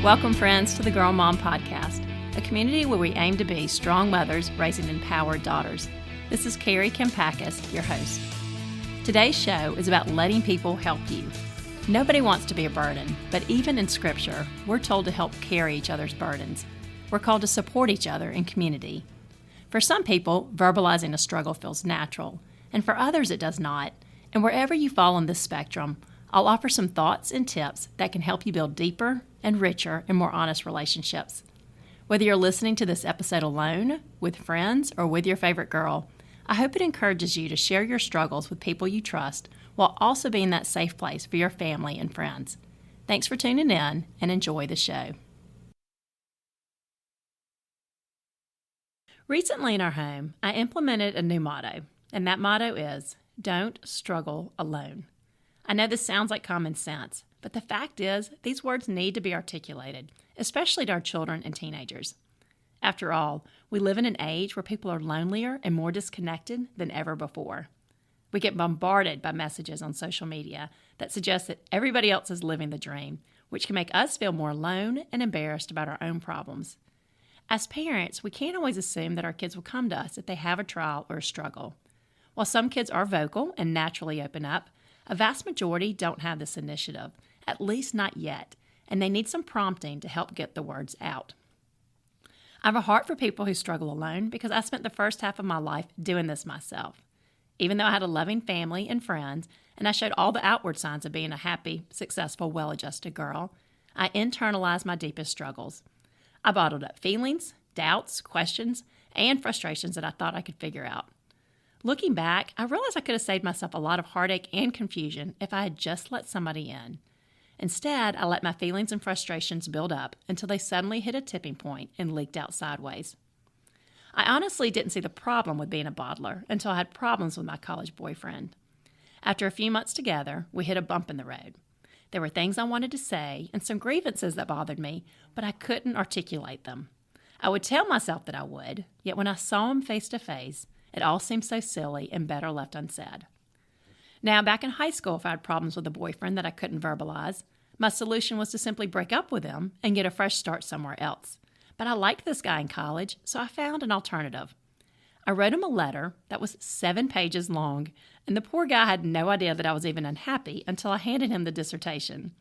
Welcome, friends, to the Girl Mom Podcast, a community where we aim to be strong mothers raising empowered daughters. This is Kari your host. Today's show is about letting people help you. Nobody wants to be a burden, but even in Scripture, we're told to help carry each other's burdens. We're called to support each other in community. For some people, verbalizing a struggle feels natural, and for others it does not. And wherever you fall on this spectrum, I'll offer some thoughts and tips that can help you build deeper and richer and more honest relationships. Whether you're listening to this episode alone, with friends, or with your favorite girl, I hope it encourages you to share your struggles with people you trust while also being that safe place for your family and friends. Thanks for tuning in and enjoy the show. Recently in our home, I implemented a new motto, and that motto is, "Don't struggle alone." I know this sounds like common sense, but the fact is, these words need to be articulated, especially to our children and teenagers. After all, we live in an age where people are lonelier and more disconnected than ever before. We get bombarded by messages on social media that suggest that everybody else is living the dream, which can make us feel more alone and embarrassed about our own problems. As parents, we can't always assume that our kids will come to us if they have a trial or a struggle. While some kids are vocal and naturally open up, a vast majority don't have this initiative, at least not yet, and they need some prompting to help get the words out. I have a heart for people who struggle alone because I spent the first half of my life doing this myself. Even though I had a loving family and friends, and I showed all the outward signs of being a happy, successful, well-adjusted girl, I internalized my deepest struggles. I bottled up feelings, doubts, questions, and frustrations that I thought I could figure out. Looking back, I realized I could have saved myself a lot of heartache and confusion if I had just let somebody in. Instead, I let my feelings and frustrations build up until they suddenly hit a tipping point and leaked out sideways. I honestly didn't see the problem with being a bottler until I had problems with my college boyfriend. After a few months together, we hit a bump in the road. There were things I wanted to say and some grievances that bothered me, but I couldn't articulate them. I would tell myself that I would, yet when I saw him face to face, it all seemed so silly and better left unsaid. Now, back in high school, if I had problems with a boyfriend that I couldn't verbalize, my solution was to simply break up with him and get a fresh start somewhere else. But I liked this guy in college, so I found an alternative. I wrote him a letter that was 7 pages long, and the poor guy had no idea that I was even unhappy until I handed him the dissertation.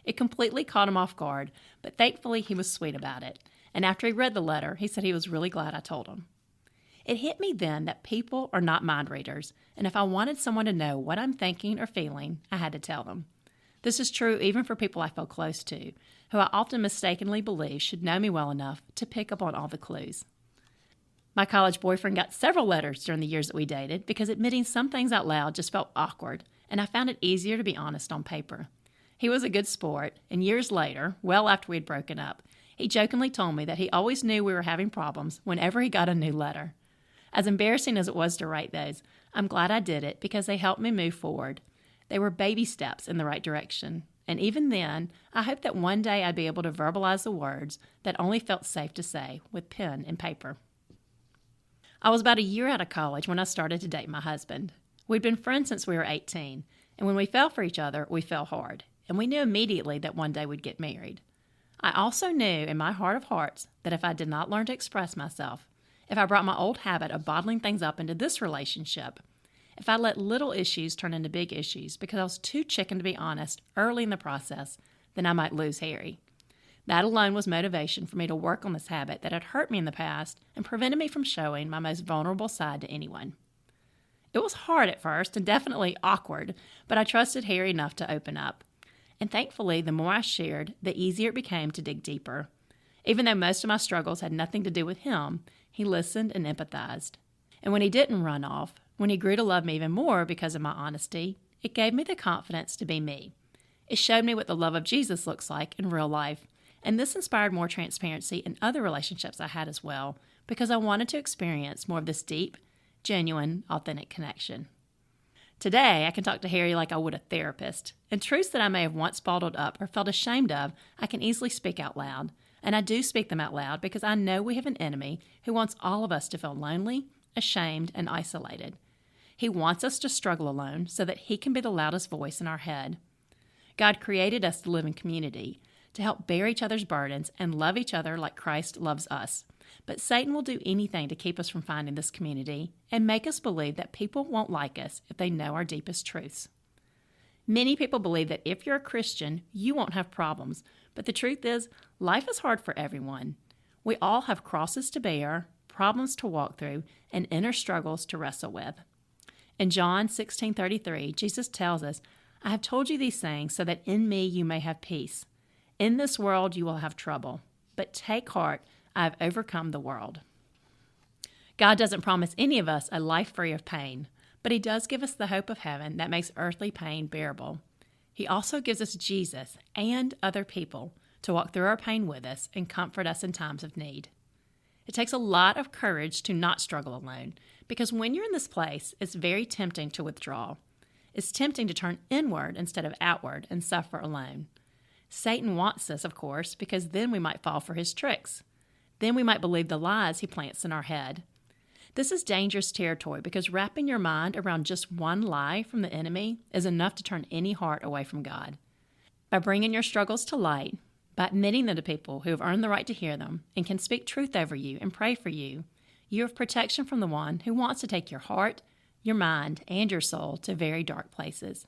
It completely caught him off guard, but thankfully he was sweet about it. And after he read the letter, he said he was really glad I told him. It hit me then that people are not mind readers, and if I wanted someone to know what I'm thinking or feeling, I had to tell them. This is true even for people I feel close to, who I often mistakenly believe should know me well enough to pick up on all the clues. My college boyfriend got several letters during the years that we dated because admitting some things out loud just felt awkward, and I found it easier to be honest on paper. He was a good sport, and years later, well after we had broken up, he jokingly told me that he always knew we were having problems whenever he got a new letter. As embarrassing as it was to write those, I'm glad I did it because they helped me move forward. They were baby steps in the right direction. And even then, I hoped that one day I'd be able to verbalize the words that only felt safe to say with pen and paper. I was about a year out of college when I started to date my husband. We'd been friends since we were 18, and when we fell for each other, we fell hard. And we knew immediately that one day we'd get married. I also knew in my heart of hearts that if I did not learn to express myself, if I brought my old habit of bottling things up into this relationship, if I let little issues turn into big issues because I was too chicken to be honest early in the process, then I might lose Harry. That alone was motivation for me to work on this habit that had hurt me in the past and prevented me from showing my most vulnerable side to anyone. It was hard at first and definitely awkward, but I trusted Harry enough to open up. And thankfully, the more I shared, the easier it became to dig deeper. Even though most of my struggles had nothing to do with him, he listened and empathized. And when he didn't run off, when he grew to love me even more because of my honesty, it gave me the confidence to be me. It showed me what the love of Jesus looks like in real life, and this inspired more transparency in other relationships I had as well, because I wanted to experience more of this deep, genuine, authentic connection. Today, I can talk to Harry like I would a therapist, and truths that I may have once bottled up or felt ashamed of, I can easily speak out loud. And I do speak them out loud because I know we have an enemy who wants all of us to feel lonely, ashamed, and isolated. He wants us to struggle alone so that he can be the loudest voice in our head. God created us to live in community, to help bear each other's burdens and love each other like Christ loves us. But Satan will do anything to keep us from finding this community and make us believe that people won't like us if they know our deepest truths. Many people believe that if you're a Christian, you won't have problems, but the truth is, life is hard for everyone. We all have crosses to bear, problems to walk through, and inner struggles to wrestle with. In John 16:33, Jesus tells us, "I have told you these things so that in me you may have peace. In this world you will have trouble, but take heart, I have overcome the world." God doesn't promise any of us a life free of pain, but He does give us the hope of heaven that makes earthly pain bearable. He also gives us Jesus and other people to walk through our pain with us and comfort us in times of need. It takes a lot of courage to not struggle alone, because when you're in this place, it's very tempting to withdraw. It's tempting to turn inward instead of outward and suffer alone. Satan wants this, of course, because then we might fall for his tricks. Then we might believe the lies he plants in our head. This is dangerous territory because wrapping your mind around just one lie from the enemy is enough to turn any heart away from God. By bringing your struggles to light, by admitting them to people who have earned the right to hear them and can speak truth over you and pray for you, you have protection from the one who wants to take your heart, your mind, and your soul to very dark places.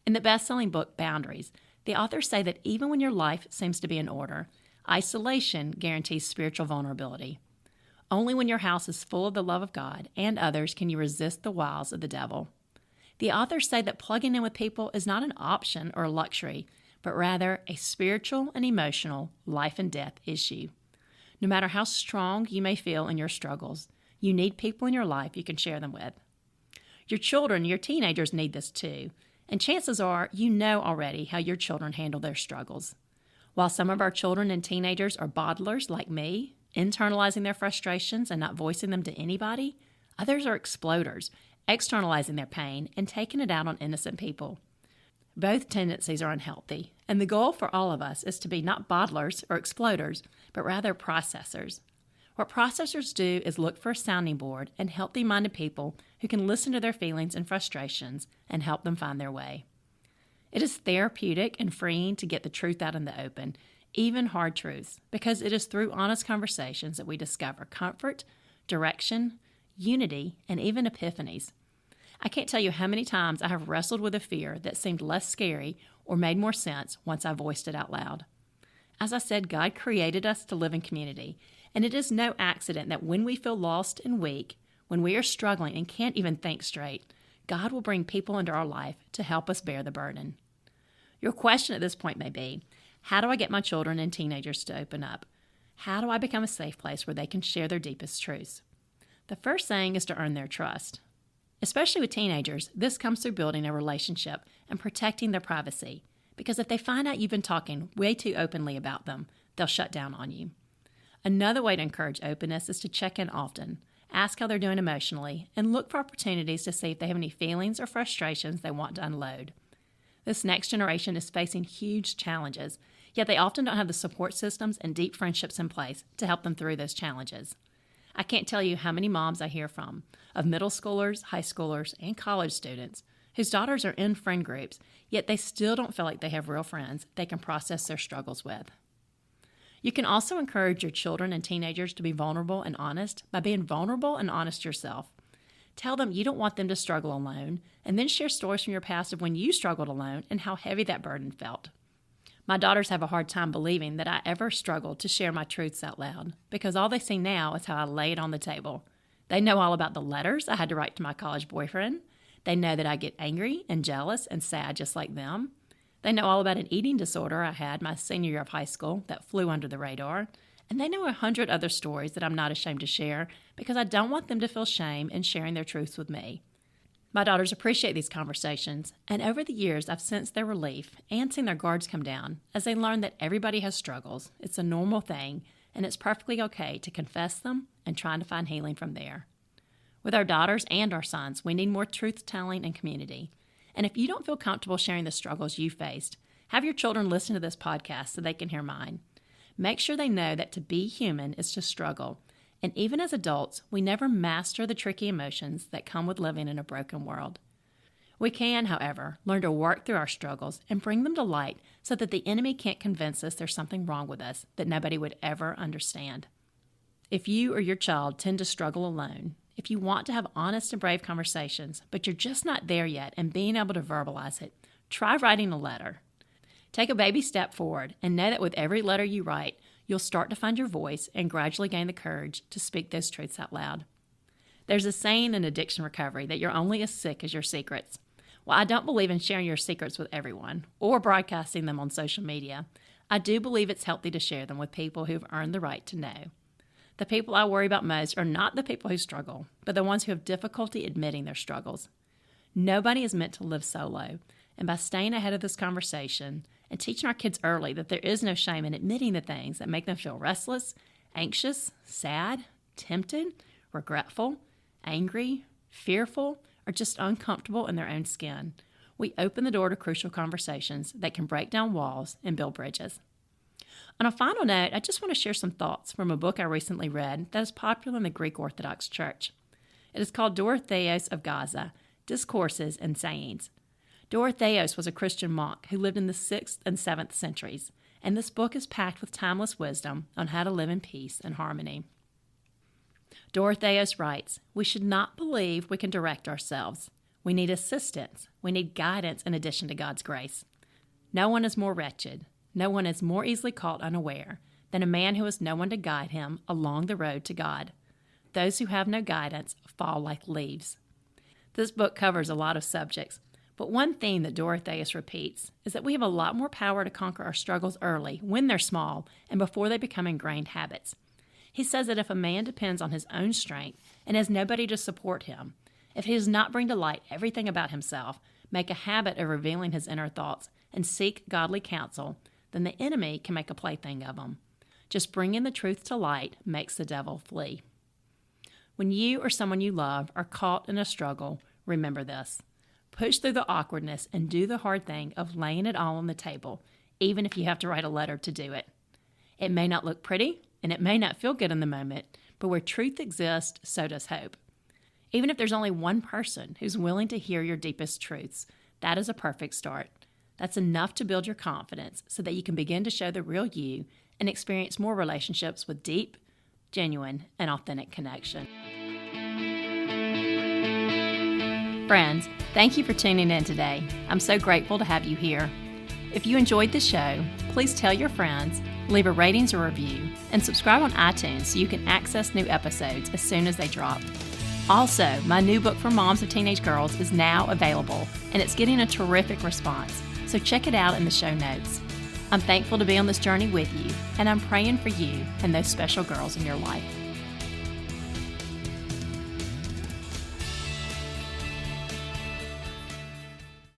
In the best-selling book, Boundaries, the authors say that even when your life seems to be in order, isolation guarantees spiritual vulnerability. Only when your house is full of the love of God and others can you resist the wiles of the devil. The authors say that plugging in with people is not an option or a luxury, but rather a spiritual and emotional life and death issue. No matter how strong you may feel in your struggles, you need people in your life you can share them with. Your children, your teenagers need this too, and chances are you know already how your children handle their struggles. While some of our children and teenagers are bottlers like me, internalizing their frustrations and not voicing them to anybody, others are exploders, externalizing their pain and taking it out on innocent people. Both tendencies are unhealthy, and the goal for all of us is to be not bottlers or exploders, but rather processors. What processors do is look for a sounding board and healthy-minded people who can listen to their feelings and frustrations and help them find their way. It is therapeutic and freeing to get the truth out in the open, even hard truths, because it is through honest conversations that we discover comfort, direction, unity, and even epiphanies. I can't tell you how many times I have wrestled with a fear that seemed less scary or made more sense once I voiced it out loud. As I said, God created us to live in community, and it is no accident that when we feel lost and weak, when we are struggling and can't even think straight, God will bring people into our life to help us bear the burden. Your question at this point may be, how do I get my children and teenagers to open up? How do I become a safe place where they can share their deepest truths? The first thing is to earn their trust. Especially with teenagers, this comes through building a relationship and protecting their privacy, because if they find out you've been talking way too openly about them, they'll shut down on you. Another way to encourage openness is to check in often, ask how they're doing emotionally, and look for opportunities to see if they have any feelings or frustrations they want to unload. This next generation is facing huge challenges, yet they often don't have the support systems and deep friendships in place to help them through those challenges. I can't tell you how many moms I hear from, of middle schoolers, high schoolers, and college students, whose daughters are in friend groups, yet they still don't feel like they have real friends they can process their struggles with. You can also encourage your children and teenagers to be vulnerable and honest by being vulnerable and honest yourself. Tell them you don't want them to struggle alone, and then share stories from your past of when you struggled alone and how heavy that burden felt. My daughters have a hard time believing that I ever struggled to share my truths out loud, because all they see now is how I lay it on the table. They know all about the letters I had to write to my college boyfriend. They know that I get angry and jealous and sad just like them. They know all about an eating disorder I had my senior year of high school that flew under the radar. And they know 100 other stories that I'm not ashamed to share because I don't want them to feel shame in sharing their truths with me. My daughters appreciate these conversations, and over the years I've sensed their relief and seen their guards come down as they learn that everybody has struggles. It's a normal thing, and it's perfectly okay to confess them and try to find healing from there. With our daughters and our sons, we need more truth-telling and community. And if you don't feel comfortable sharing the struggles you faced, have your children listen to this podcast so they can hear mine. Make sure they know that to be human is to struggle. And even as adults, we never master the tricky emotions that come with living in a broken world. We can, however, learn to work through our struggles and bring them to light so that the enemy can't convince us there's something wrong with us that nobody would ever understand. If you or your child tend to struggle alone, if you want to have honest and brave conversations, but you're just not there yet and being able to verbalize it, try writing a letter. Take a baby step forward and know that with every letter you write, you'll start to find your voice and gradually gain the courage to speak those truths out loud. There's a saying in addiction recovery that you're only as sick as your secrets. While I don't believe in sharing your secrets with everyone or broadcasting them on social media, I do believe it's healthy to share them with people who've earned the right to know. The people I worry about most are not the people who struggle, but the ones who have difficulty admitting their struggles. Nobody is meant to live solo, and by staying ahead of this conversation and teaching our kids early that there is no shame in admitting the things that make them feel restless, anxious, sad, tempted, regretful, angry, fearful, or just uncomfortable in their own skin, we open the door to crucial conversations that can break down walls and build bridges. On a final note, I just want to share some thoughts from a book I recently read that is popular in the Greek Orthodox Church. It is called Dorotheos of Gaza, Discourses and Sayings. Dorotheos was a Christian monk who lived in the 6th and 7th centuries, and this book is packed with timeless wisdom on how to live in peace and harmony. Dorotheos writes, "We should not believe we can direct ourselves. We need assistance. We need guidance in addition to God's grace. No one is more wretched. No one is more easily caught unaware than a man who has no one to guide him along the road to God. Those who have no guidance fall like leaves." This book covers a lot of subjects, but one theme that Dorotheus repeats is that we have a lot more power to conquer our struggles early, when they're small, and before they become ingrained habits. He says that if a man depends on his own strength and has nobody to support him, if he does not bring to light everything about himself, make a habit of revealing his inner thoughts, and seek godly counsel, then the enemy can make a plaything of him. Just bringing the truth to light makes the devil flee. When you or someone you love are caught in a struggle, remember this. Push through the awkwardness and do the hard thing of laying it all on the table, even if you have to write a letter to do it. It may not look pretty, and it may not feel good in the moment, but where truth exists, so does hope. Even if there's only one person who's willing to hear your deepest truths, that is a perfect start. That's enough to build your confidence so that you can begin to show the real you and experience more relationships with deep, genuine, and authentic connection. Friends, thank you for tuning in today. I'm so grateful to have you here. If you enjoyed the show, please tell your friends, leave a ratings or review, and subscribe on iTunes so you can access new episodes as soon as they drop. Also, my new book for moms of teenage girls is now available, and it's getting a terrific response, so check it out in the show notes. I'm thankful to be on this journey with you, and I'm praying for you and those special girls in your life.